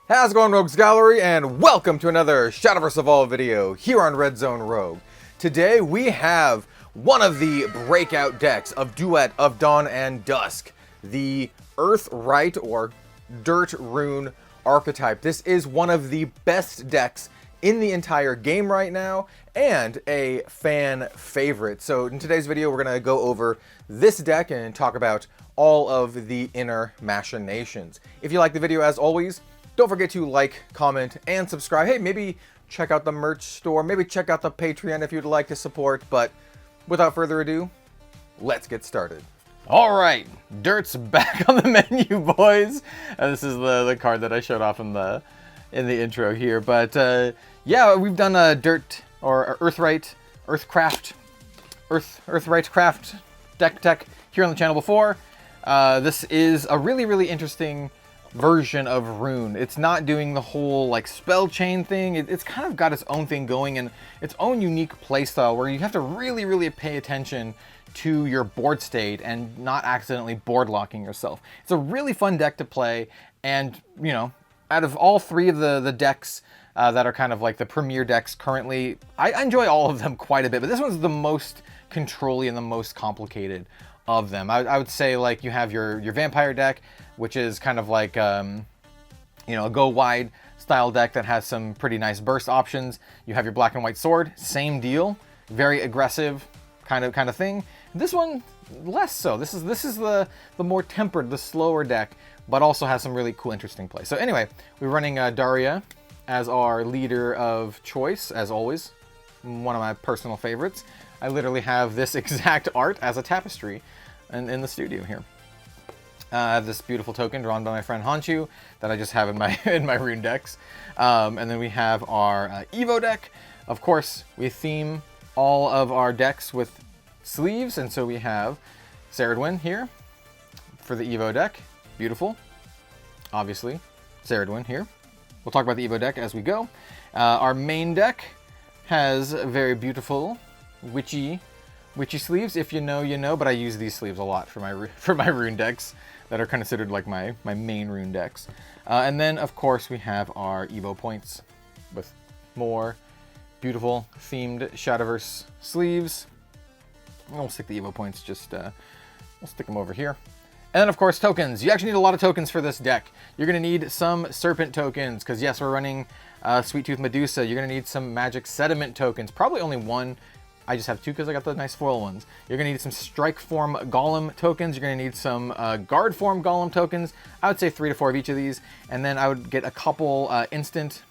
How's it going, Rogues Gallery, and welcome to another Shadowverse Evolve video here on Red Zone Rogue. Today we have one of the breakout decks of Duet of Dawn and Dusk, the RITE or Dirt Rune archetype. This is one of the best decks in the entire game right now, and a fan favorite. So in today's video, we're gonna go over this deck and talk about all of the inner machinations. If you like the video, as always, don't forget to like, comment, and subscribe. Hey, maybe check out the merch store, maybe check out the Patreon if you'd like to support, but without further ado, let's get started. All right, Dirt's back on the menu, boys. This is the card that I showed off in the intro here, but yeah, we've done a Dirt or RITE Craft deck here on the channel before. This is a really interesting version of Rune. It's not doing the whole like spell chain thing. It's kind of got its own thing going and its own unique playstyle where you have to really pay attention to your board state and not accidentally board locking yourself. It's a really fun deck to play, and you know, out of all three of the decks that are kind of like the premier decks currently, I enjoy all of them quite a bit, but this one's the most controlly and the most complicated of them. I would say, like, you have your vampire deck, which is kind of like you know, a go wide style deck that has some pretty nice burst options. You have your black and white sword, same deal, very aggressive kind of thing. This one less so. This is the more tempered, the slower deck, but also has some really cool, interesting play. So anyway, we're running Daria as our leader of choice, as always. One of my personal favorites. I literally have this exact art as a tapestry in the studio here. I have this beautiful token drawn by my friend Honshu that I just have in my in my rune decks. And then we have our Evo deck. Of course, we theme all of our decks with sleeves, and so we have Ceridwen here for the Evo deck. Beautiful. Obviously, Ceridwen here. We'll talk about the Evo deck as we go. Our main deck has very beautiful witchy sleeves. If you know, you know, but I use these sleeves a lot for my rune decks that are considered like my main rune decks. And then, of course, we have our Evo points with more beautiful themed Shadowverse sleeves. We'll stick the Evo points, just we'll stick them over here. And then, of course, tokens. You actually need a lot of tokens for this deck. You're going to need some Serpent tokens, because yes, we're running Sweet Tooth Medusa. You're going to need some Magic Sediment tokens. Probably only one. I just have two because I got the nice foil ones. You're going to need some Strike Form Golem tokens. You're going to need some Guard Form Golem tokens. I would say 3 to 4 of each of these. And then I would get a couple instant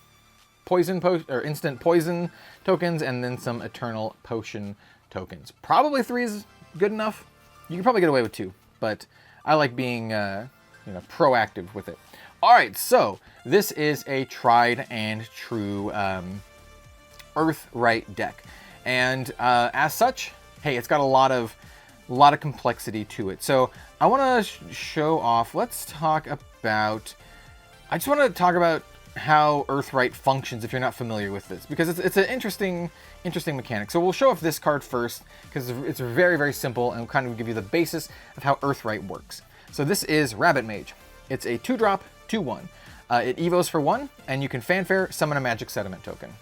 poison tokens, and then some Eternal Potion tokens. Probably 3 is good enough. You can probably get away with 2, but I like being you know, proactive with it. All right, so this is a tried and true RITE deck. And as such, hey, it's got a lot of complexity to it. So I want to show off. I just want to talk about how RITE functions if you're not familiar with this, because it's an interesting mechanic. So we'll show off this card first because it's very simple and will kind of give you the basis of how RITE works. So this is Rabbit Mage. It's a 2-drop, 2/1. It evos for 1, and you can fanfare summon a Magic Sediment token.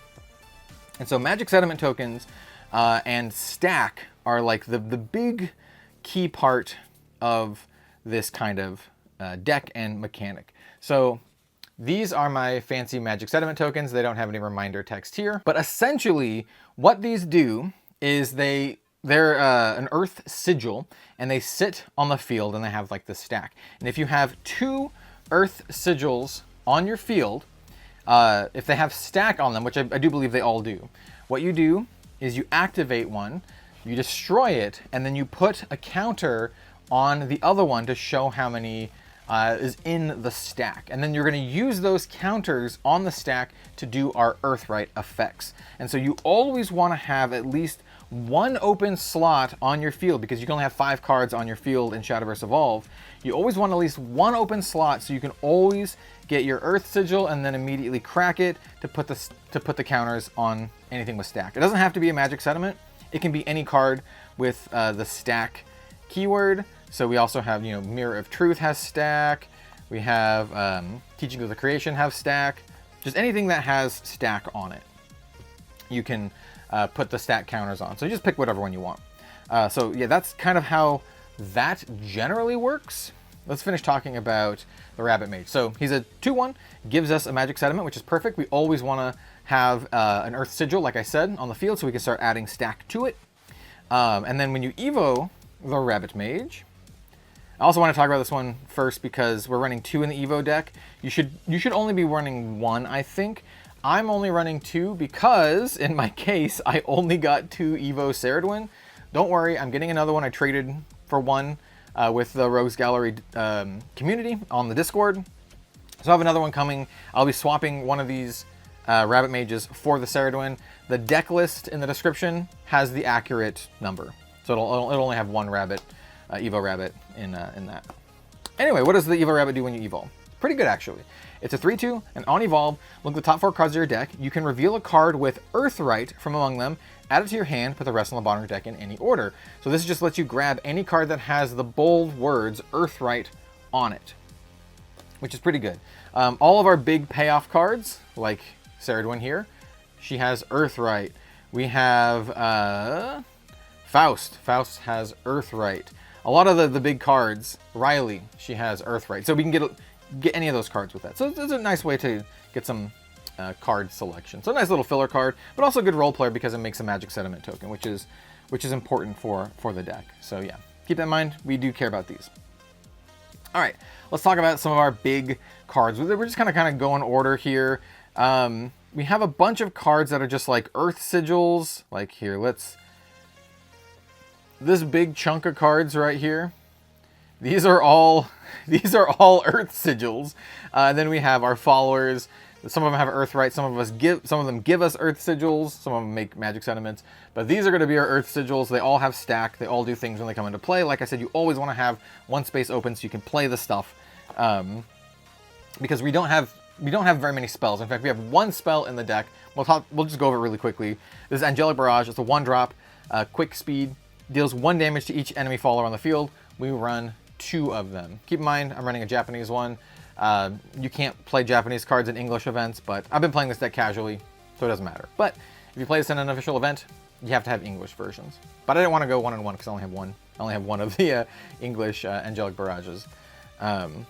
And so Magic Sediment tokens and stack are like the big key part of this kind of deck and mechanic. So these are my fancy Magic Sediment tokens. They don't have any reminder text here, but essentially what these do is they're an Earth Sigil, and they sit on the field and they have like this stack. And if you have 2 Earth Sigils on your field, if they have stack on them, which I do believe they all do, what you do is you activate one, you destroy it, and then you put a counter on the other one to show how many is in the stack. And then you're going to use those counters on the stack to do our RITE effects. And so you always want to have at least 1 open slot on your field, because you can only have 5 cards on your field in Shadowverse Evolve. You always want at least 1 open slot, so you can always get your Earth Sigil and then immediately crack it to put the counters on anything with stack. It doesn't have to be a Magic Sediment. It can be any card with the stack keyword. So we also have, you know, Mirror of Truth has stack. We have Teaching of the Creation have stack. Just anything that has stack on it, you can put the stack counters on. So you just pick whatever one you want. So yeah, that's kind of how that generally works. Let's finish talking about the Rabbit Mage. So he's a 2/1, gives us a magic sediment, which is perfect. We always want to have an Earth Sigil, like I said, on the field, so we can start adding stack to it. And then when you Evo the Rabbit Mage, I also want to talk about this one first because we're running 2 in the Evo deck. You should only be running 1, I think. I'm only running 2 because, in my case, I only got 2 Evo Ceridwen. Don't worry, I'm getting another one. I traded for 1 with the Rogues Gallery community on the Discord. So I have another one coming. I'll be swapping one of these Rabbit Mages for the Ceridwen. The deck list in the description has the accurate number. So it'll only have 1 Rabbit, Evo Rabbit in that. Anyway, what does the Evo Rabbit do when you evolve? Pretty good, actually. It's a 3/2, and on evolve, look at the top 4 cards of your deck. You can reveal a card with Earthright from among them, add it to your hand, put the rest on the bottom of your deck in any order. So this just lets you grab any card that has the bold words Earthright on it, which is pretty good. All of our big payoff cards, like Ceridwen here, she has Earthright. We have Foust. Foust has Earthright. A lot of the big cards, Riley, she has Earthright. So we can get any of those cards with that. So it's a nice way to get some card selection. So a nice little filler card, but also a good role player because it makes a magic sediment token, which is important for the deck. So yeah, keep that in mind. We do care about these. All right, let's talk about some of our big cards. We're just kind of go in order here. We have a bunch of cards that are just like Earth Sigils. Like here, this big chunk of cards right here. These are all Earth Sigils. Then we have our followers. Some of them have Earthright. Some of them give us Earth Sigils. Some of them make magic sediments. But these are going to be our Earth Sigils. They all have stack. They all do things when they come into play. Like I said, you always want to have 1 space open so you can play the stuff. Because we don't have very many spells. In fact, we have 1 spell in the deck. We'll just go over it really quickly. This is Angelic Barrage. It's a 1-drop, quick speed, deals 1 damage to each enemy follower on the field. We run 2 of them. Keep in mind, I'm running a Japanese one. You can't play Japanese cards in English events, but I've been playing this deck casually, so it doesn't matter. But if you play this in an official event, you have to have English versions. But I didn't want to go 1-on-1 because I only have one. I only have 1 of the English Angelic Barrages. The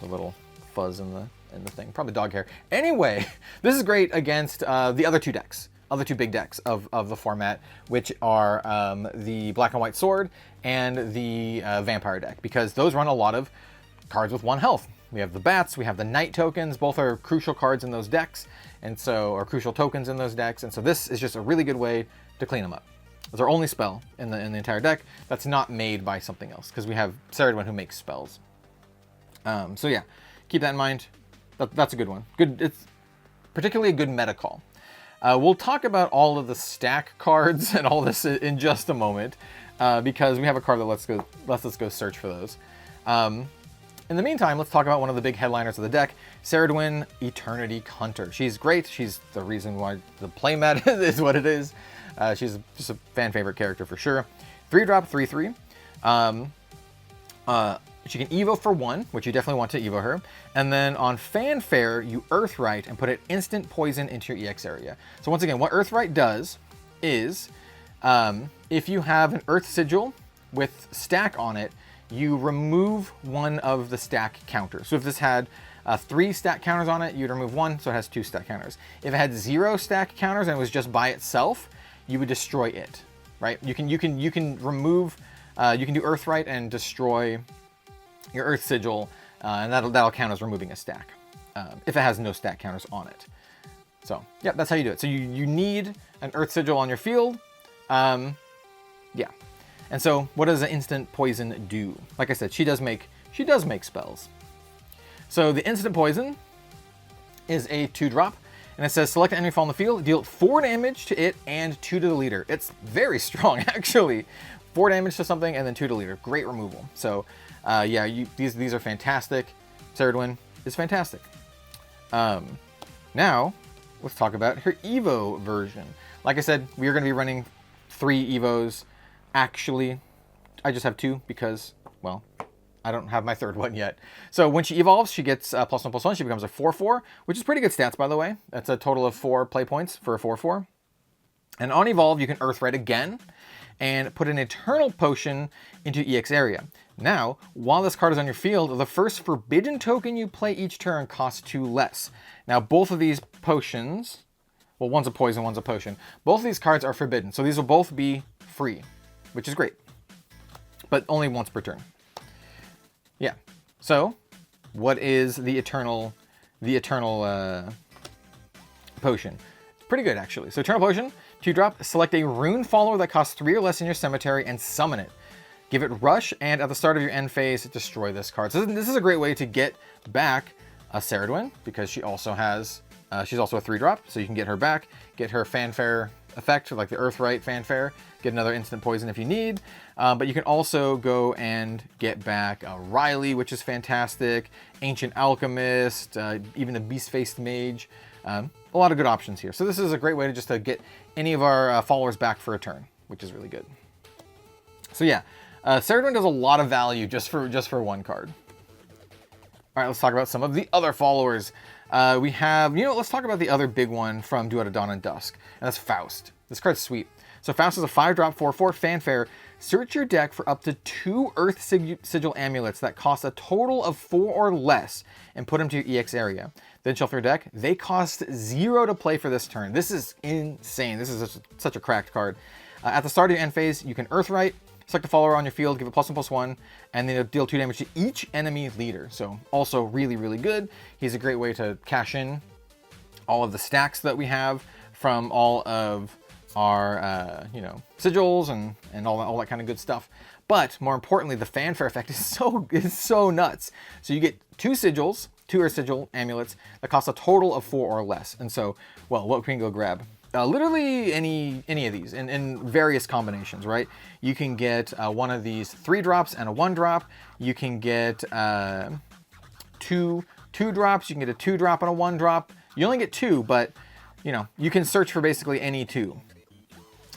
little fuzz in the thing, probably dog hair. Anyway, this is great against the other 2 decks. Other 2 big decks of the format, which are the Black and White Sword and the Vampire deck, because those run a lot of cards with 1 health. We have the Bats, we have the Knight tokens, both are crucial cards in those decks, and so, or crucial tokens in those decks, and so this is just a really good way to clean them up. It's our only spell in the entire deck that's not made by something else, because we have Ceridwen who makes spells. So yeah, keep that in mind. That's a good one. It's particularly a good meta call. We'll talk about all of the stack cards and all this in just a moment, because we have a card that lets us go search for those. In the meantime, let's talk about one of the big headliners of the deck, Ceridwen, Eternity Hunter. She's great. She's the reason why the playmat is what it is. She's just a fan favorite character for sure. 3-drop, 3/3. She can Evo for 1, which you definitely want to Evo her. And then on Fanfare, you Earthright and put an instant poison into your EX area. So once again, what Earthright does is, if you have an Earth Sigil with stack on it, you remove 1 of the stack counters. So if this had 3 stack counters on it, you'd remove 1, so it has 2 stack counters. If it had 0 stack counters and it was just by itself, you would destroy it, right? You can remove, you can do Earthright and destroy your Earth Sigil, and that'll count as removing a stack if it has no stack counters on it. So yeah, that's how you do it. So you need an Earth Sigil on your field. Yeah. And so what does an instant poison do? Like I said, she does make spells. So the instant poison is a 2-drop, and it says select an enemy fall on the field, deal 4 damage to it and 2 to the leader. It's very strong, actually. 4 damage to something and then 2 to leader. Great removal. So yeah, these are fantastic. Ceridwen is fantastic. Now let's talk about her Evo version. Like I said, we are going to be running 3 Evos. Actually, I just have 2 because, well, I don't have my third one yet. So when she evolves, she gets +1/+1. She becomes a 4/4, which is pretty good stats, by the way. That's a total of 4 play points for a 4/4. And on evolve, you can Earthright again and put an Eternal Potion into EX area. Now, while this card is on your field, the first forbidden token you play each turn costs 2 less. Now, both of these potions, well, one's a poison, one's a potion. Both of these cards are forbidden, so these will both be free, which is great, but only once per turn. Yeah. So, what is the Eternal Potion? It's pretty good, actually. So, Eternal Potion, 2-drop, select a rune follower that costs 3 or less in your cemetery and summon it. Give it Rush, and at the start of your end phase, destroy this card. So this is a great way to get back a Ceridwen, because she also has, she's also a 3-drop, so you can get her back, get her Fanfare effect, like the Earthright Fanfare, get another instant poison if you need. But you can also go and get back Riley, which is fantastic, Ancient Alchemist, even a Beastface Mage. A lot of good options here. So this is a great way to just get any of our followers back for a turn, which is really good. So yeah, Ceridwen does a lot of value just for one card. All right, let's talk about some of the other followers. We have, let's talk about the other big one from Duet of Dawn and Dusk, and that's Foust. This card's sweet. So Foust is a 5-drop 4/4 Fanfare. Search your deck for up to 2 Earth Sigil amulets that cost a total of 4 or less and put them to your EX area. Then shuffle your deck. They cost 0 to play for this turn. This is insane. This is such a cracked card. At the start of your end phase, you can Earthright, select a follower on your field, give it +1/+1, and then deal 2 damage to each enemy leader. So also really, really good. He's a great way to cash in all of the stacks that we have from all of our, sigils and all that kind of good stuff. But more importantly, the Fanfare effect is so nuts. So you get 2 sigils, 2 Earth Sigil amulets that cost a total of 4 or less. And so, well, what can you go grab? Literally any of these in various combinations, right? You can get one of these 3-drops and a 1-drop. You can get 2 2-drops. You can get a 2-drop and a 1-drop. You only get 2, but you can search for basically any 2,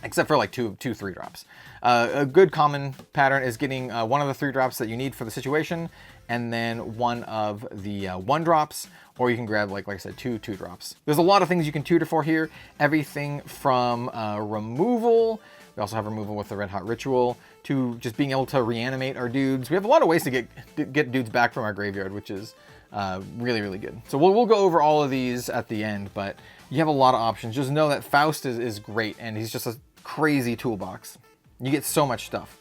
except for like 2 3-drops. A good common pattern is getting one of the 3-drops that you need for the situation, and then one of the 1-drops, or you can grab, like I said, 2 2-drops. There's a lot of things you can tutor for here. Everything from removal, we also have removal with the Red Hot Ritual, to just being able to reanimate our dudes. We have a lot of ways to get dudes back from our graveyard, which is really, really good. So we'll go over all of these at the end, but you have a lot of options. Just know that Foust is great, and he's just a crazy toolbox. You get so much stuff.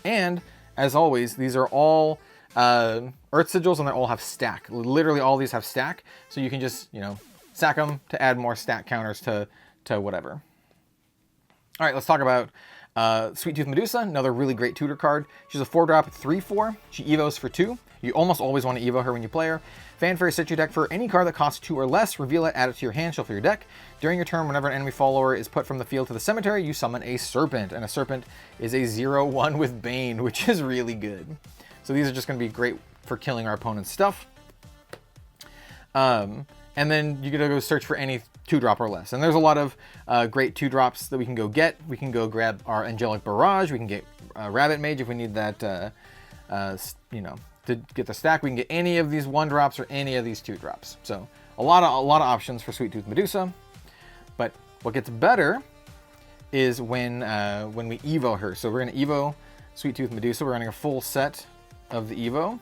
And, as always, these are all Earth Sigils, and they all have stack. Literally all these have stack, so you can just, stack them to add more stack counters to whatever. All right, let's talk about Sweet Tooth Medusa, another really great tutor card. She's a 4-drop 3/4. She evos for 2. You almost always want to evo her when you play her. Fanfare, set your deck for any card that costs 2 or less, reveal it, add it to your hand, shuffle your deck. During your turn, whenever an enemy follower is put from the field to the cemetery, you summon a Serpent, and a Serpent is a 0/1 with Bane, which is really good. So these are just going to be great for killing our opponent's stuff. And then you get to go search for any 2-drop or less. And there's a lot of great 2-drops that we can go get. We can go grab our Angelic Barrage. We can get Rabbit Mage if we need that, to get the stack. We can get any of these 1-drops or any of these 2-drops. So a lot of options for Sweet Tooth Medusa. But what gets better is when we evo her. So we're going to evo Sweet Tooth Medusa. We're running a full set of the evo.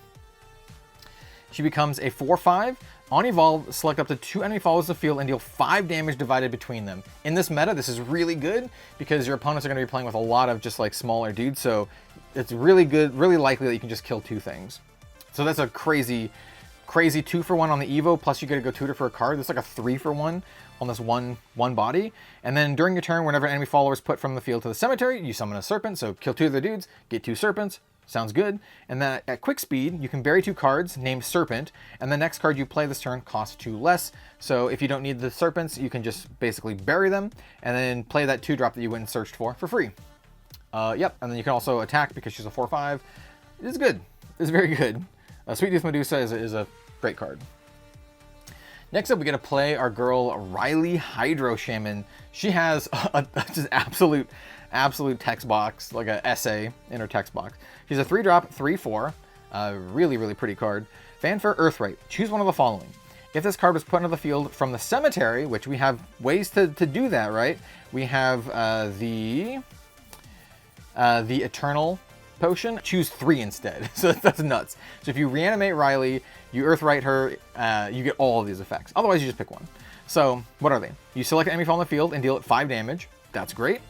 She becomes a 4/5. On evolve, select up to 2 enemy followers in the field and deal 5 damage divided between them. In this meta, this is really good because your opponents are going to be playing with a lot of just like smaller dudes. So it's really good, really likely that you can just kill 2 things. So that's a crazy 2-for-1 on the evo. Plus you get to go tutor for a card. That's like a 3-for-1 on this one body. And then during your turn, whenever enemy followers put from the field to the cemetery, you summon a Serpent. So kill 2 of the dudes, get 2 Serpents. Sounds good. And then at quick speed, you can bury 2 cards named Serpent, and the next card you play this turn costs 2 less. So if you don't need the Serpents, you can just basically bury them and then play that 2-drop that you went and searched for free. Yep, and then you can also attack because she's a 4/5. It's good. It's very good. Sweet Tooth Medusa is a great card. Next up, we get to play our girl Riley Hydro Shaman. She has just absolute text box, like an essay in her text box. She's a 3-drop 3/4. Really, really pretty card. Fanfare Earthright. Choose one of the following. If this card was put into the field from the cemetery, which we have ways to do that, right? We have the Eternal Potion. Choose 3 instead. So that's nuts. So if you reanimate Riley, you Earthright her, you get all of these effects. Otherwise, you just pick one. So what are they? You select an enemy from the field and deal it 5 damage. That's great.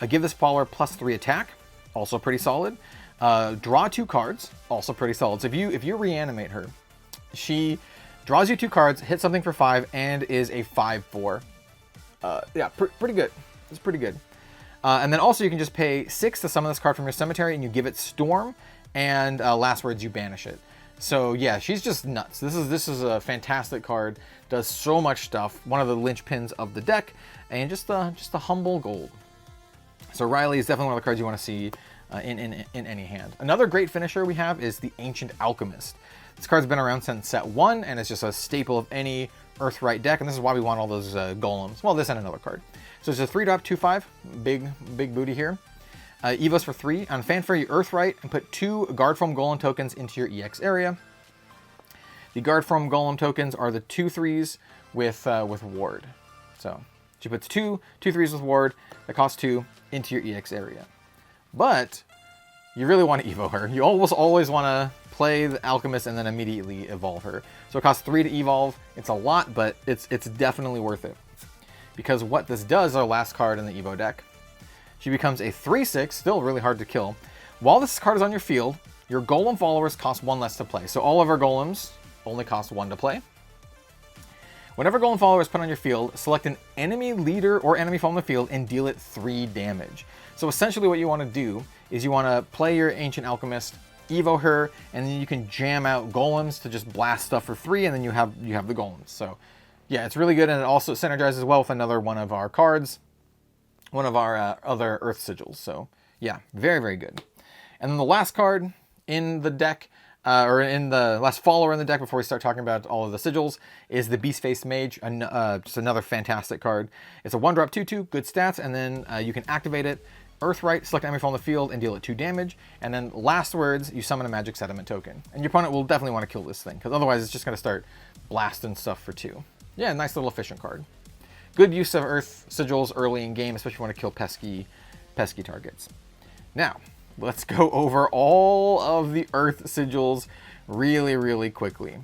Give this follower +3 attack. Also pretty solid. Draw 2 cards. Also pretty solid. So if you reanimate her, she draws you 2 cards, hits something for 5, and is a 5/4. Yeah, pretty good. It's pretty good. And then also you can just pay 6 to summon this card from your cemetery, and you give it Storm, and last words, you banish it. So yeah, she's just nuts. This is a fantastic card. Does so much stuff. One of the linchpins of the deck, and just a humble gold. So Riley is definitely one of the cards you want to see in any hand. Another great finisher we have is the Ancient Alchemist. This card's been around since set 1, and it's just a staple of any Earthright deck, and this is why we want all those golems. Well, this and another card. So it's a 3-drop, 2/5, big booty here. Evos for 3. On Fanfare, you Earthright and put 2 Guard Form Golem tokens into your EX area. The Guard Form Golem tokens are the 2/3s with Ward. So she puts 2 2/3s with Ward that cost 2 into your EX area. But you really want to Evo her. You almost always want to play the Alchemist and then immediately evolve her. So it costs 3 to evolve. It's a lot, but it's definitely worth it. Because what this does, our last card in the Evo deck, she becomes a 3/6, still really hard to kill. While this card is on your field, your Golem followers cost 1 less to play. So all of our Golems only cost 1 to play. Whenever Golem follower is put on your field, select an enemy leader or enemy from the field and deal it 3 damage. So essentially what you want to do is you want to play your Ancient Alchemist, Evo her, and then you can jam out Golems to just blast stuff for 3, and then you have the Golems. So yeah, it's really good, and it also synergizes well with another one of our cards, one of our other Earth Sigils. So yeah, very, very good. And then the last card in the deck, or in the last follower in the deck before we start talking about all of the sigils, is the Beastface Mage, just another fantastic card. It's a 1-drop 2/2, good stats, and then you can activate it, Earthright, select an enemy from the field, and deal it 2 damage. And then last words, you summon a magic sediment token. And your opponent will definitely want to kill this thing, because otherwise it's just going to start blasting stuff for 2. Yeah, nice little efficient card. Good use of Earth Sigils early in game, especially if you want to kill pesky targets. Now, let's go over all of the Earth Sigils really, really quickly.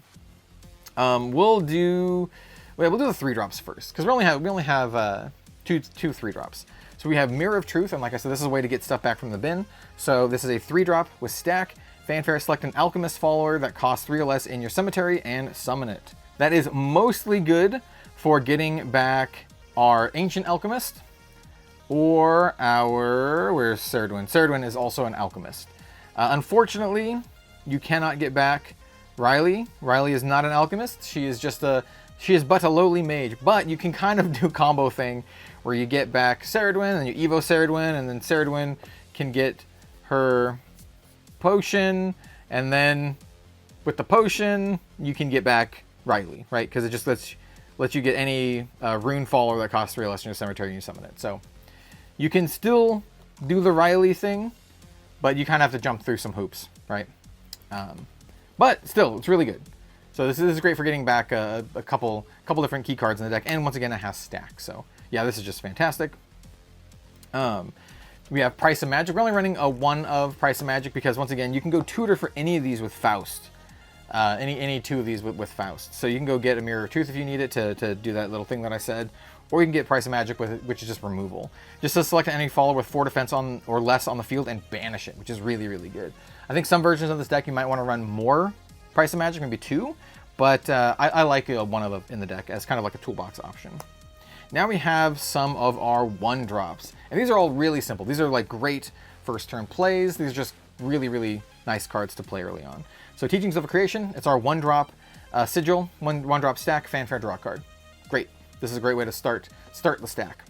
We'll do the 3-drops first, because we only have two 3-drops. So we have Mirror of Truth, and like I said, this is a way to get stuff back from the bin. So this is a 3-drop with stack. Fanfare, select an Alchemist follower that costs 3 or less in your cemetery and summon it. That is mostly good for getting back our Ancient Alchemist or our, where's Ceridwen? Ceridwen is also an Alchemist. Unfortunately, you cannot get back Riley. Riley is not an Alchemist. She is but a lowly mage, but you can kind of do a combo thing where you get back Ceridwen and you Evo Ceridwen, and then Ceridwen can get her potion, and then with the potion you can get back Riley, right? Because it just lets you get any rune follower that costs 3 less in your cemetery and you summon it. So you can still do the Riley thing, but you kind of have to jump through some hoops, right? But still, it's really good. So this is great for getting back a couple different key cards in the deck, and once again, it has stack. So yeah, this is just fantastic. We have Price of Magic. We're only running a 1 of Price of Magic because, once again, you can go tutor for any of these with Foust. Any 2 of these with Foust. So you can go get a Mirror of Truth if you need it to do that little thing that I said, or you can get Price of Magic with it, which is just removal. Just to select an enemy follower with 4 defense on or less on the field and banish it, which is really, really good. I think some versions of this deck you might want to run more Price of Magic, maybe 2, but I like 1 of them in the deck as kind of like a toolbox option. Now we have some of our 1-drops, and these are all really simple. These are like great first turn plays. These are just really, really nice cards to play early on. So Teachings of a Creation, it's our 1-drop sigil, 1-drop stack, Fanfare, draw card. Great. This is a great way to start the stack.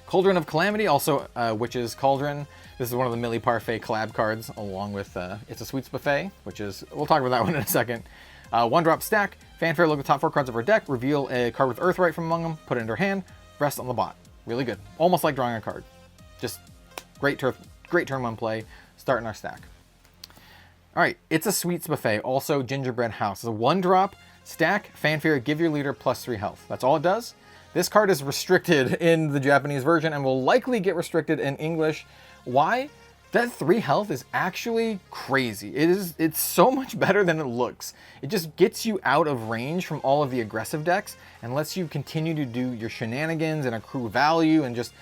Cauldron of Calamity, also Witch's Cauldron. This is one of the Millie Parfait collab cards, along with It's a Sweets Buffet, which is, we'll talk about that one in a second. 1-drop stack, Fanfare, look at the top 4 cards of our deck, reveal a card with Earthright from among them, put it into her hand, rest on the bot. Really good. Almost like drawing a card. Just great turn 1 play, starting our stack. All right, It's a Sweets Buffet, also Gingerbread House. It's a 1-drop, stack, fanfare, give your leader +3 health. That's all it does. This card is restricted in the Japanese version and will likely get restricted in English. Why? That 3 health is actually crazy. It's so much better than it looks. It just gets you out of range from all of the aggressive decks and lets you continue to do your shenanigans and accrue value and just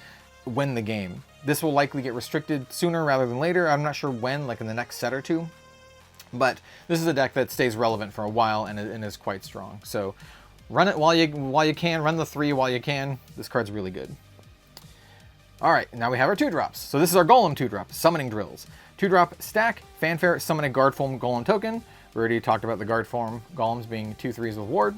win the game. This will likely get restricted sooner rather than later. I'm not sure when, like in the next set or two. But this is a deck that stays relevant for a while and is quite strong. So run it while you can. Run the 3 while you can. This card's really good. All right, now we have our 2-drops. So this is our Golem 2-drop, Summoning Drills. 2-drop, stack, fanfare, summon a guard form Golem token. We already talked about the guard form Golems being 2/3s with ward.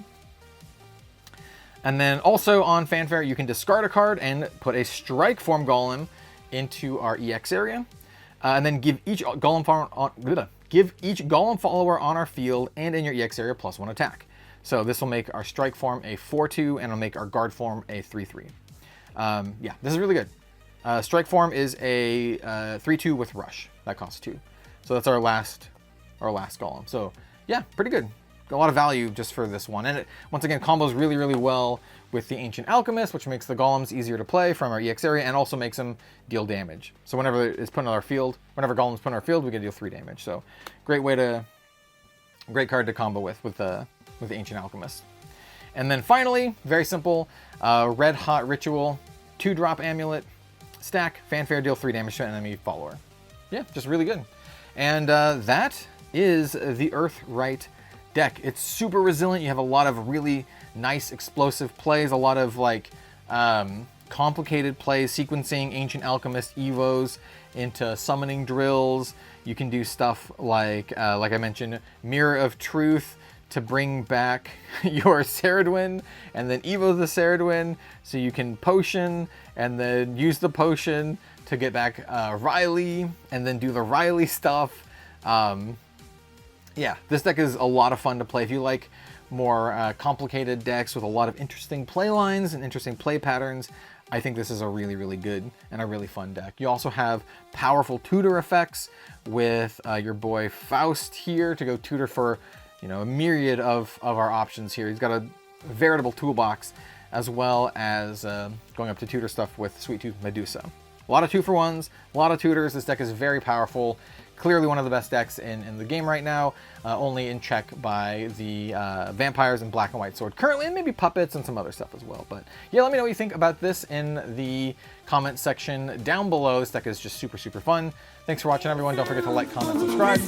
And then also on fanfare, you can discard a card and put a strike form Golem into our EX area. And then give each Golem follower on our field and in your EX area +1 attack. So this will make our strike form a 4/2 and it'll make our guard form a 3/3. Yeah, this is really good. Strike form is a 3/2 with rush. That costs 2. So that's our last Golem. So yeah, pretty good. A lot of value just for this one. And it, once again, combos really, really well with the Ancient Alchemist, which makes the Golems easier to play from our EX area and also makes them deal damage. So whenever it's put on our field, whenever Golems put on our field, we can deal 3 damage. So great card to combo with the Ancient Alchemist. And then finally, very simple, Red Hot Ritual, 2-drop amulet, stack, fanfare, deal 3 damage to an enemy follower. Yeah, just really good. And that is the RITE deck. It's super resilient. You have a lot of really nice explosive plays, a lot of like complicated plays, sequencing Ancient Alchemist Evos into summoning drills. You can do stuff like I mentioned, Mirror of Truth to bring back your Ceridwen and then Evo the Ceridwen so you can potion and then use the potion to get back Riley and then do the Riley stuff. Yeah, this deck is a lot of fun to play. If you like more complicated decks with a lot of interesting play lines and interesting play patterns, I think this is a really, really good and a really fun deck. You also have powerful tutor effects with your boy Foust here to go tutor for, you know, a myriad of our options here. He's got a veritable toolbox as well as going up to tutor stuff with Sweet Tooth Medusa. A lot of 2-for-1s, a lot of tutors. This deck is very powerful. Clearly one of the best decks in the game right now, only in check by the Vampires and Black and White Sword currently, and maybe Puppets and some other stuff as well. But yeah, let me know what you think about this in the comment section down below. This deck is just super, super fun. Thanks for watching, everyone. Don't forget to like, comment, subscribe.